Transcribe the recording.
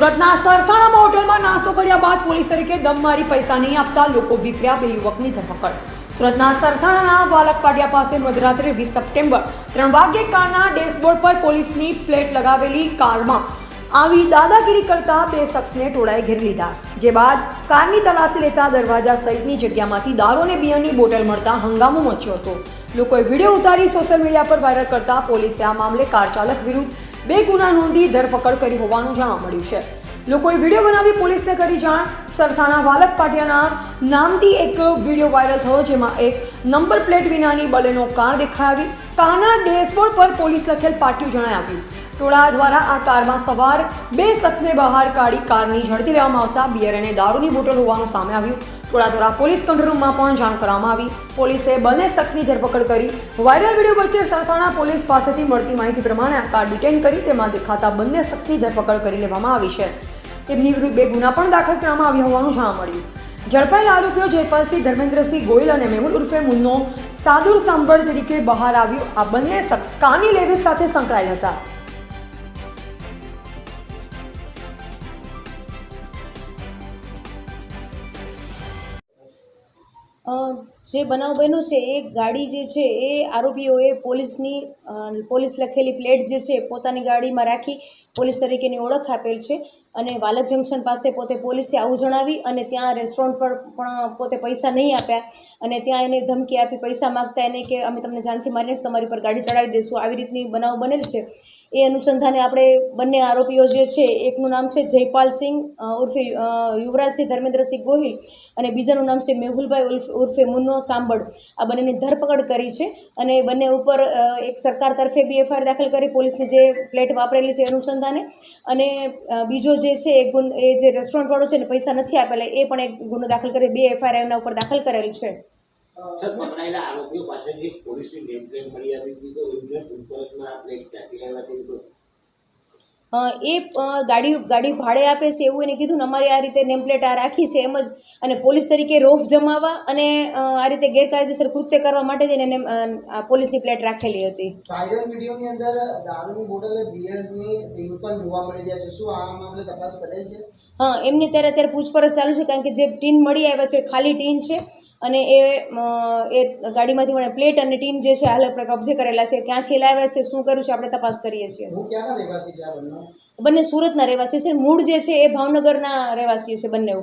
સુરતના સરથાણામાં હોટલમાં નાસ્તો કર્યા બાદ પોલીસ તરીકે દમ મારી પૈસા નહીં આપતા લોકો વિખર્યા, 2 યુવકની ધરપકડ. સુરતના સરથાણાના વાલક પાટિયા પાસે મધરાત્રે 20 સપ્ટેમ્બર 3 વાગ્યે કારના ડેશબોર્ડ પર પોલીસની પ્લેટ લગાવેલી કારમાં આવી દાદાગીરી કરતા 2 શખ્સને ટોળાએ ઘેરી લીધા. જે બાદ કારની તલાશી લેતા દરવાજા સહિતની જગ્યામાંથી દારૂ અને બિયરની બોટલ મળતા હંગામો મચ્યો હતો. લોકોએ વિડીયો ઉતારી સોશિયલ મીડિયા પર વાયરલ કરતા પોલીસે આ મામલે કાર ચાલક વિરુદ્ધ 2 ગુના નોંધી ધરપકડ કરી હોવાનું જાણવા મળ્યું છે. લોકોએ વિડીયો બનાવી પોલીસને કરી જાણ. સરથાણા વાલક પાટિયાના નામથી એક વિડીયો વાયરલ થયો, જેમાં એક નંબર પ્લેટ વિનાની બલેનો કાર દેખાઈ આવી. કારના ડેશબોર્ડ પર પોલીસ લખેલ પાટિયું જણાઈ આવ્યું. ટોળા દ્વારા આ કારમાં સવાર 2 શખ્સને બહાર કાઢી કારની ઝડપી લેવામાં આવતા બિયર અને દારૂની બોટલ હોવાનું સામે આવ્યું. ટોળા દ્વારા પોલીસ કંટ્રોલ રૂમમાં પણ જાણ કરવામાં આવી. પોલીસે બંને શખ્સની ધરપકડ કરી. વાયરલ વિડીયો વચ્ચે સરથાણા પોલીસ પાસેથી મળતી માહિતી પ્રમાણે આ કાર ડિટેન કરી તેમાં દેખાતા બંને શખ્સની ધરપકડ કરી લેવામાં આવી છે. તેમની વિરુદ્ધ 2 ગુના પણ દાખલ કરવામાં આવ્યા હોવાનું જાણવા મળ્યું. ઝડપાયેલા આરોપીઓ જયપાલસિંહ ધર્મેન્દ્રસિંહ ગોહિલ અને મેહુલ ઉર્ફે મુન્નો સાદુર સાંભળ તરીકે બહાર આવ્યું. આ બંને શખ્સ કારની લેવેચ સાથે સંકળાયેલા હતા. જે બનાવ બન્યો છે એ ગાડી જે છે એ આરોપીઓએ પોલીસ લખેલી પ્લેટ જે છે પોતાની ગાડીમાં રાખી પોલીસ તરીકેની ઓળખ આપેલ છે અને વાલક જંકશન પાસે પોતે પોલીસે આવું જણાવી અને ત્યાં રેસ્ટોરન્ટ પર પણ પોતે પૈસા નહીં આપ્યા અને ત્યાં એને ધમકી આપી પૈસા માગતા એને કે અમે તમને જાનથી મારીને તમારી પર ગાડી ચડાવી દઈશું, આવી રીતની બનાવ બનેલ છે. એ અનુસંધાને આપણે બંને આરોપીઓ જે છે, એકનું નામ છે જયપાલસિંહ ઉર્ફે યુવરાજસિંહ ધર્મેન્દ્રસિંહ ગોહિલ અને બીજાનું નામ છે મેહુલભાઈ ઉર્ફે મુન્નો સાંભળ, આ બંનેની ધરપકડ કરી છે અને બંને ઉપર એક સરકાર તરફે બી એફઆઈઆર દાખલ કરી પોલીસની જે પ્લેટ વાપરેલી છે અનુસંધાને, અને બીજો જે છે એ જે રેસ્ટોરન્ટવાળો છે ને પૈસા નથી આપેલા એ પણ એક ગુનો દાખલ કરી 2 એફઆઈઆર એમના ઉપર દાખલ કરેલ છે. સર, પકડાયેલા આરોપીઓ પાસેથી પોલીસની નેમ પ્લેટ મળી આવી હતી, તો એમને પૂછપરછમાં આ પ્લેટ ક્યાંથી લાવ્યા હતી? એ ગાડી ભાડે આપે છે એવું એને કીધું ને, અમારી આ રીતે નેમ પ્લેટ આ રાખી છે એમ જ, અને પોલીસ તરીકે રોફ જમાવવા અને આ રીતે ગેરકાયદેસર કૃત્ય કરવા માટે જ એને પોલીસની પ્લેટ રાખેલી હતી. વાયરલ વિડીયોની અંદર દારૂની બોટલ બિયરની ટીન પણ જોવા મળી રહ્યા છે. શું આ મામલે તપાસ કરેલ છે? હા, એમની અત્યારે પૂછપરછ ચાલુ છે, કારણ કે જે ટીન મળી આવ્યા છે ખાલી ટીન છે અને એ ગાડીમાંથી મને પ્લેટ અને ટીન જે છે હાલ આપણે કબજે કરેલા છે. ક્યાંથી લાવ્યા છે, શું કર્યું છે, આપણે તપાસ કરીએ છીએ. હું ક્યાંના રહેવાસી છે આ બંને? બંને સુરતના રહેવાસી છે. મૂળ જે છે એ ભાવનગરના રહેવાસી છે બંને.